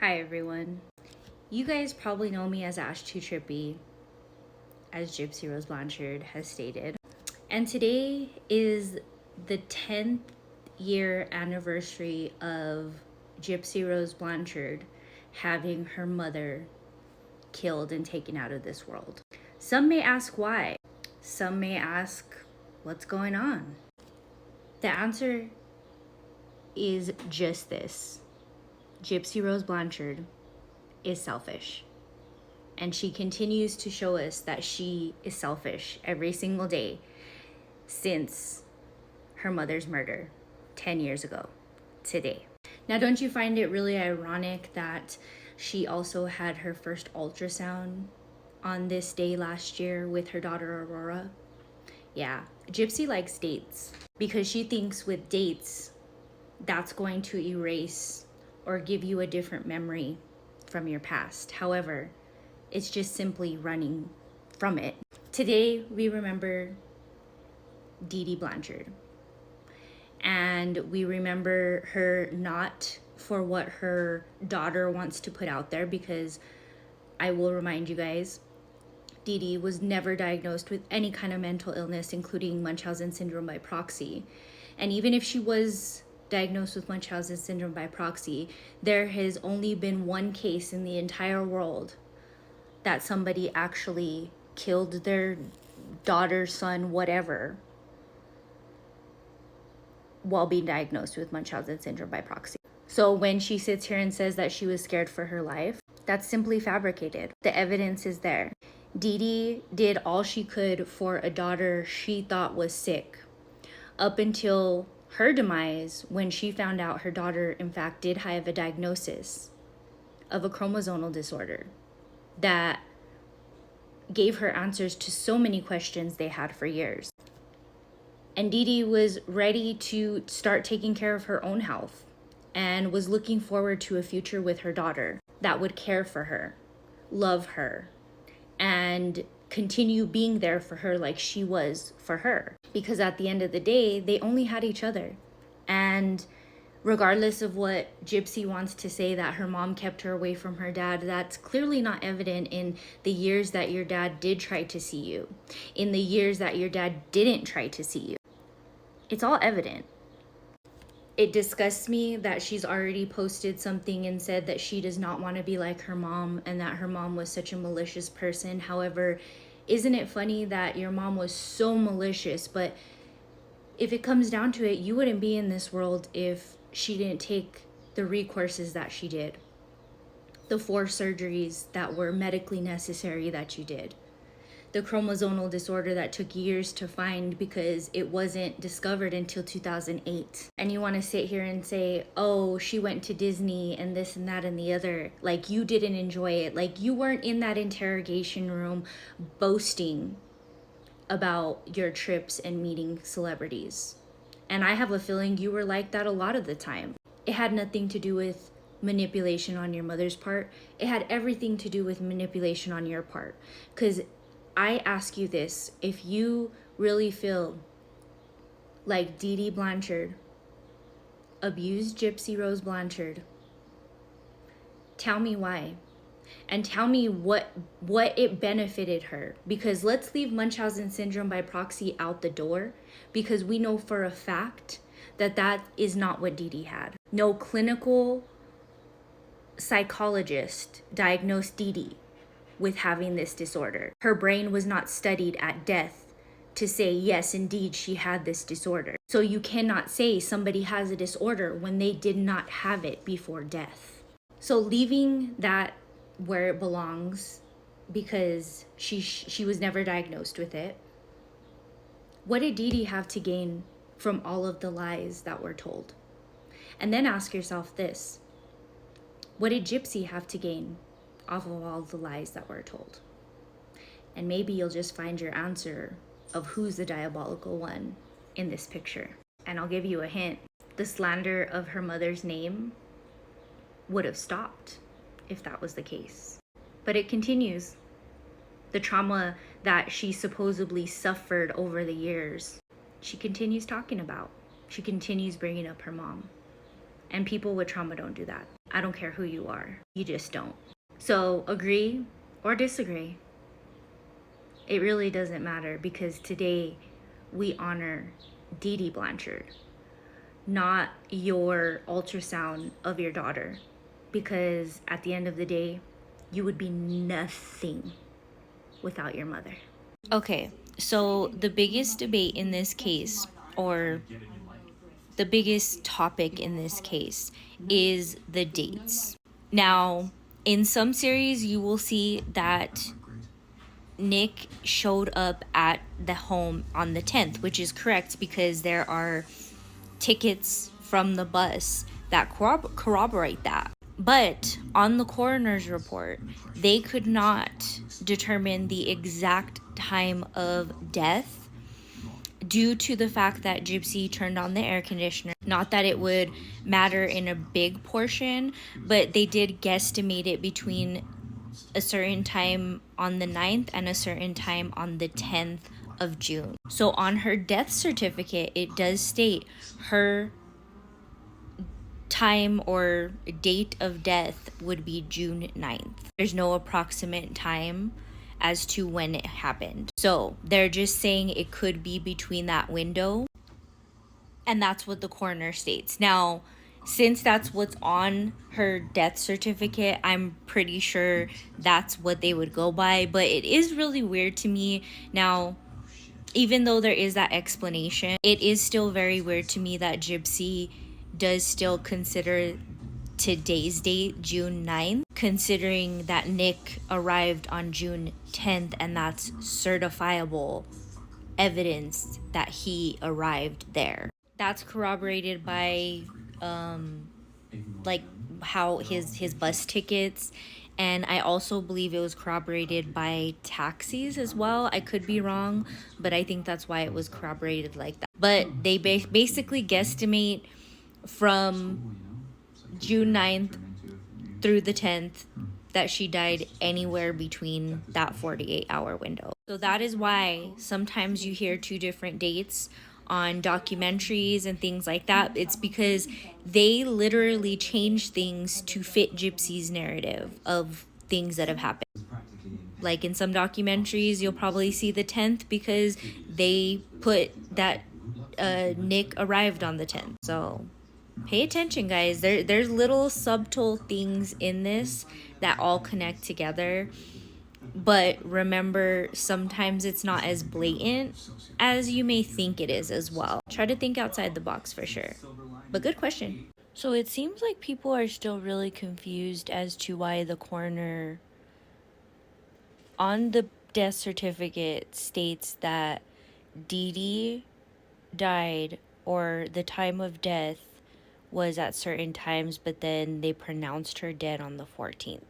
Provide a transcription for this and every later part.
Hi everyone. You guys probably know me as Ashtootrippy, as Gypsy Rose Blanchard has stated. And today is the 10th year anniversary of Gypsy Rose Blanchard having her mother killed and taken out of this world. Some may ask why. Some may ask what's going on. The answer is just this. Gypsy Rose Blanchard is selfish. And she continues to show us that she is selfish every single day since her mother's murder 10 years ago today. Now, don't you find it really ironic that she also had her first ultrasound on this day last year with her daughter Aurora? Yeah, Gypsy likes dates because she thinks with dates that's going to erase or give you a different memory from your past. However, it's just simply running from it. Today, we remember Dee Dee Blanchard. And we remember her not for what her daughter wants to put out there, because I will remind you guys, Dee Dee was never diagnosed with any kind of mental illness, including Munchausen syndrome by proxy. And even if she was diagnosed with Munchausen syndrome by proxy, there has only been one case in the entire world that somebody actually killed their daughter, son, whatever, while being diagnosed with Munchausen syndrome by proxy. So when she sits here and says that she was scared for her life, that's simply fabricated. The evidence is there. Dee Dee did all she could for a daughter she thought was sick, up until her demise, when she found out her daughter in fact did have a diagnosis of a chromosomal disorder that gave her answers to so many questions they had for years. And Dee Dee was ready to start taking care of her own health and was looking forward to a future with her daughter that would care for her, love her, and continue being there for her like she was for her. Because at the end of the day, they only had each other. And regardless of what Gypsy wants to say, that her mom kept her away from her dad, that's clearly not evident in the years that your dad did try to see you, in the years that your dad didn't try to see you. It's all evident. It disgusts me that she's already posted something and said that she does not want to be like her mom and that her mom was such a malicious person. However, isn't it funny that your mom was so malicious, but if it comes down to it, you wouldn't be in this world if she didn't take the recourses that she did, the 4 surgeries that were medically necessary that you did, the chromosomal disorder that took years to find because it wasn't discovered until 2008. And you want to sit here and say, oh, she went to Disney and this and that and the other, like you didn't enjoy it, like you weren't in that interrogation room boasting about your trips and meeting celebrities. And I have a feeling you were like that a lot of the time. It had nothing to do with manipulation on your mother's part. It had everything to do with manipulation on your part. Because I ask you this, if you really feel like Dee Dee Blanchard abused Gypsy Rose Blanchard, tell me why. And tell me what it benefited her. Because let's leave Munchausen syndrome by proxy out the door, because we know for a fact that that is not what Dee Dee had. No clinical psychologist diagnosed Dee Dee with having this disorder. Her brain was not studied at death to say, yes, indeed, she had this disorder. So you cannot say somebody has a disorder when they did not have it before death. So leaving that where it belongs, because she was never diagnosed with it, what did Dee Dee have to gain from all of the lies that were told? And then ask yourself this, what did Gypsy have to gain off of all the lies that were told? And maybe you'll just find your answer of who's the diabolical one in this picture. And I'll give you a hint. The slander of her mother's name would have stopped if that was the case. But it continues. The trauma that she supposedly suffered over the years, she continues talking about. She continues bringing up her mom. And people with trauma don't do that. I don't care who you are. You just don't. So agree or disagree. It really doesn't matter, because today we honor Dee Dee Blanchard, not your ultrasound of your daughter. Because at the end of the day, you would be nothing without your mother. Okay, so the biggest debate in this case, or the biggest topic in this case, is the dates. Now, in some series, you will see that Nick showed up at the home on the 10th, which is correct because there are tickets from the bus that corroborate that. But on the coroner's report, they could not determine the exact time of death due to the fact that Gypsy turned on the air conditioner. Not that it would matter in a big portion, but they did guesstimate it between a certain time on the 9th and a certain time on the 10th of June. So on her death certificate, it does state her time or date of death would be June 9th. There's no approximate time as to when it happened. So they're just saying it could be between that window. And that's what the coroner states. Now, since that's what's on her death certificate, I'm pretty sure that's what they would go by. But it is really weird to me. Now, even though there is that explanation, it is still very weird to me that Gypsy does still consider today's date June 9th, considering that Nick arrived on June 10th, and that's certifiable evidence that he arrived there. That's corroborated by like how his bus tickets, and I also believe it was corroborated by taxis as well. I could be wrong, but I think that's why it was corroborated like that. But they basically guesstimate from June 9th through the 10th that she died anywhere between that 48-hour window. So that is why sometimes you hear two different dates on documentaries and things like that. It's because they literally change things to fit Gypsy's narrative of things that have happened. Like in some documentaries, you'll probably see the 10th because they put that Nick arrived on the 10th. So pay attention, guys. There's little subtle things in this that all connect together. But remember, sometimes it's not as blatant as you may think it is as well. Try to think outside the box for sure. But good question. So it seems like people are still really confused as to why the coroner on the death certificate states that Dee Dee died, or the time of death was at certain times, but then they pronounced her dead on the 14th.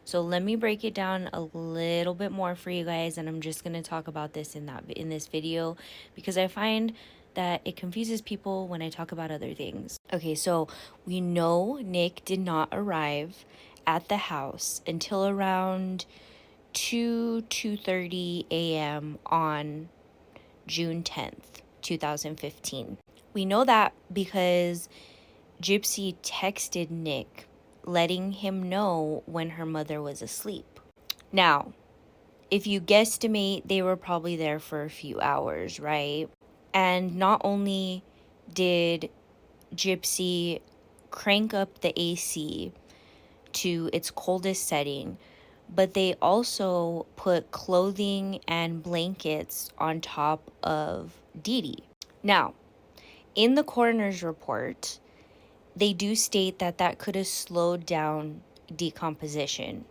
So let me break it down a little bit more for you guys, and I'm just going to talk about this in this video because I find that it confuses people when I talk about other things. Okay, so we know Nick did not arrive at the house until around 2:30 a.m. on June 10th, 2015. We know that because Gypsy texted Nick letting him know when her mother was asleep. Now, if you guesstimate, they were probably there for a few hours, right? And not only did Gypsy crank up the AC to its coldest setting, but they also put clothing and blankets on top of Dee Dee. Now, in the coroner's report, they do state that that could have slowed down decomposition,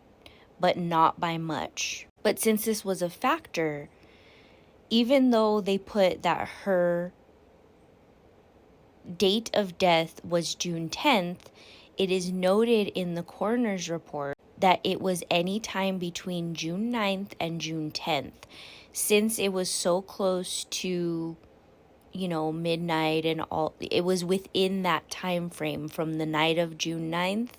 but not by much. But since this was a factor, even though they put that her date of death was June 10th, it is noted in the coroner's report that it was any time between June 9th and June 10th. Since it was so close to midnight and all, it was within that time frame from the night of June 9th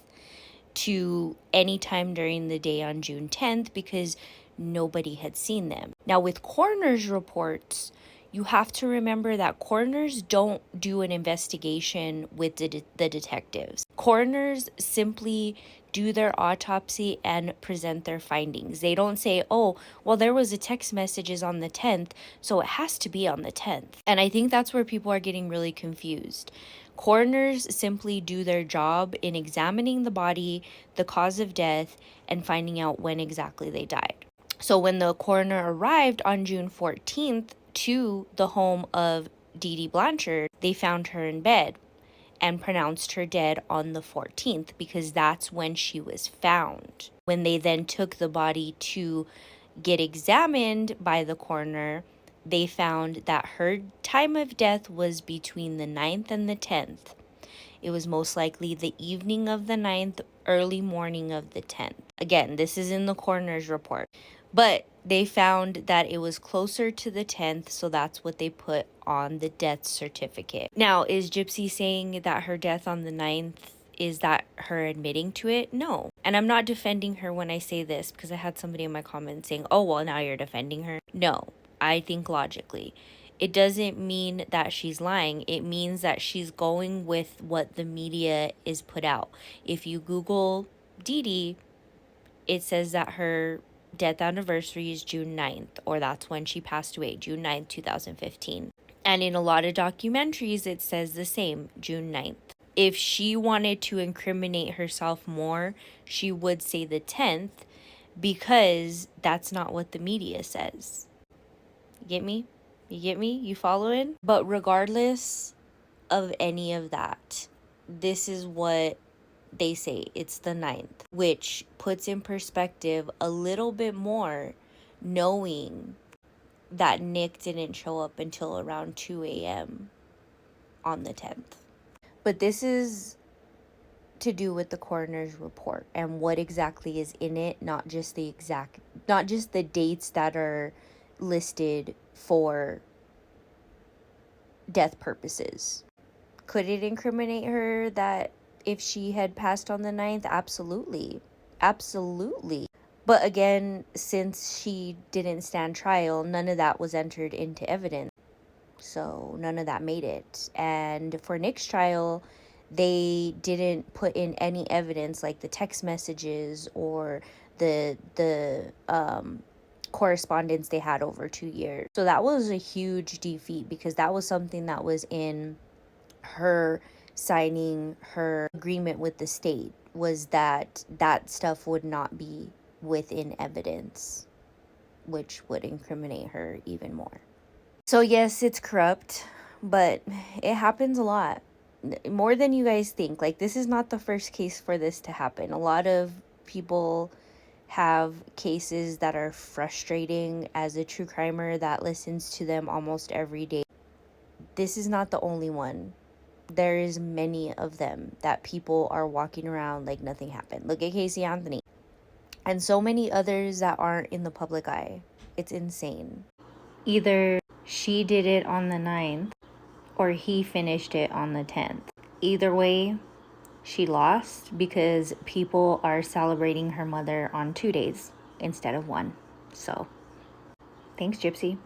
to any time during the day on June 10th because nobody had seen them. Now with coroner's reports, You have to remember that coroners don't do an investigation with the detectives. Coroners simply do their autopsy and present their findings. They don't say, oh, well, there was a text messages on the 10th, so it has to be on the 10th. And I think that's where people are getting really confused. Coroners simply do their job in examining the body, the cause of death, and finding out when exactly they died. So when the coroner arrived on June 14th to the home of Dee Dee Blanchard, they found her in bed and pronounced her dead on the 14th because that's when she was found. When they then took the body to get examined by the coroner, they found that her time of death was between the 9th and the 10th. It was most likely the evening of the 9th, early morning of the 10th. Again, this is in the coroner's report. But they found that it was closer to the 10th, so that's what they put on the death certificate. Now, is Gypsy saying that her death on the 9th, is that her admitting to it? No. And I'm not defending her when I say this, because I had somebody in my comments saying, oh, well, now you're defending her. No, I think logically. It doesn't mean that she's lying. It means that she's going with what the media is put out. If you Google Dee Dee, it says that her death anniversary is June 9th, or that's when she passed away, June 9th, 2015. And in a lot of documentaries, it says the same, June 9th. If she wanted to incriminate herself more, she would say the 10th, because that's not what the media says. You get me? You get me? You following? But regardless of any of that, this is what they say. It's the 9th, which puts in perspective a little bit more, knowing that Nick didn't show up until around 2 a.m. on the 10th. But this is to do with the coroner's report and what exactly is in it, not just the dates that are listed for death purposes. Could it incriminate her that if she had passed on the 9th? Absolutely. Absolutely. But again, since she didn't stand trial, none of that was entered into evidence. So none of that made it. And for Nick's trial, they didn't put in any evidence like the text messages or the correspondence they had over 2 years. So that was a huge defeat, because that was something that was in her signing her agreement with the state, was that stuff would not be within evidence, which would incriminate her even more. So yes, it's corrupt, but it happens a lot, more than you guys think. Like, this is not the first case for this to happen. A lot of people have cases that are frustrating. As a true crimer that listens to them almost every day, this is not the only one. There is many of them that people are walking around like nothing happened. Look at Casey Anthony. And so many others that aren't in the public eye. It's insane. Either she did it on the 9th or he finished it on the 10th. Either way, she lost, because people are celebrating her mother on 2 days instead of one. So, thanks, Gypsy.